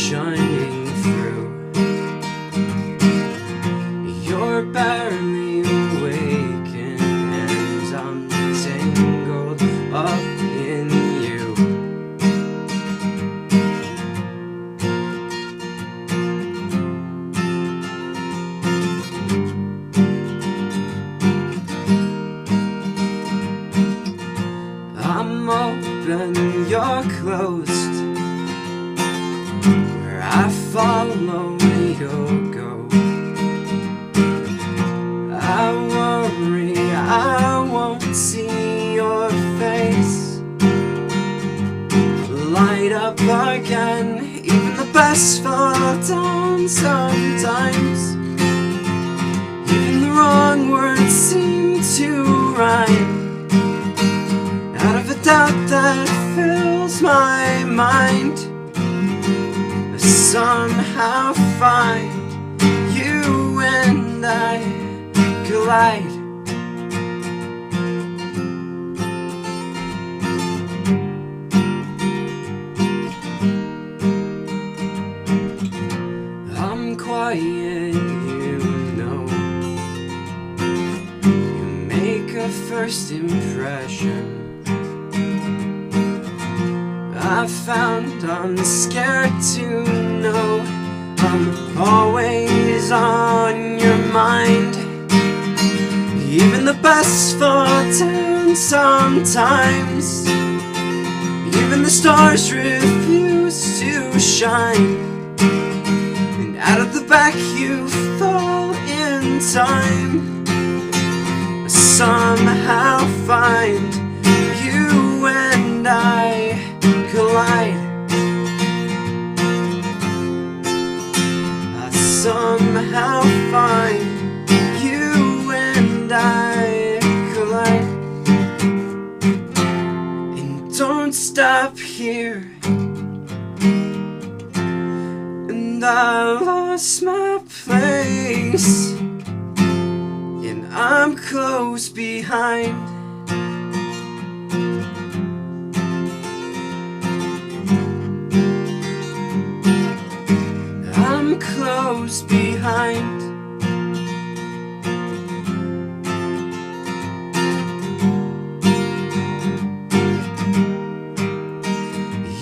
shining through. You're barely awakened and I'm tangled up in you. I'm open, you're closed. Where I follow, you'll go. I worry I won't see your face light up again. Even the best fall down sometimes. Even the wrong words seem to rhyme. Out of a doubt that fills my mind, I somehow find you and I collide. I'm quiet, you know. You make a first impression. I found I'm scared to know I'm always on your mind. Even the best fall down sometimes. Even the stars refuse to shine. And out of the back you fall in time. I somehow find you and I collide. I somehow find you and I collide. And don't stop here. And I lost my place, and I'm close behind. I'm close behind.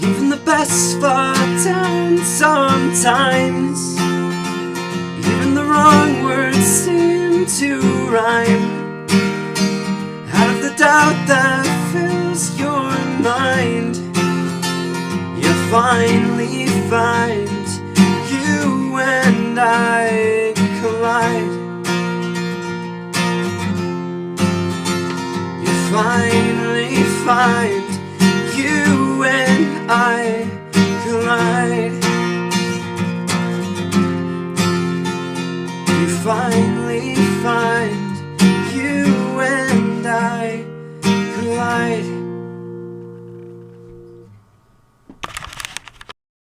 Even the best fall down sometimes. Even the wrong words seem to rhyme. Out of the doubt that fills your mind, you finally find you and I collide. You finally find you and I collide. You finally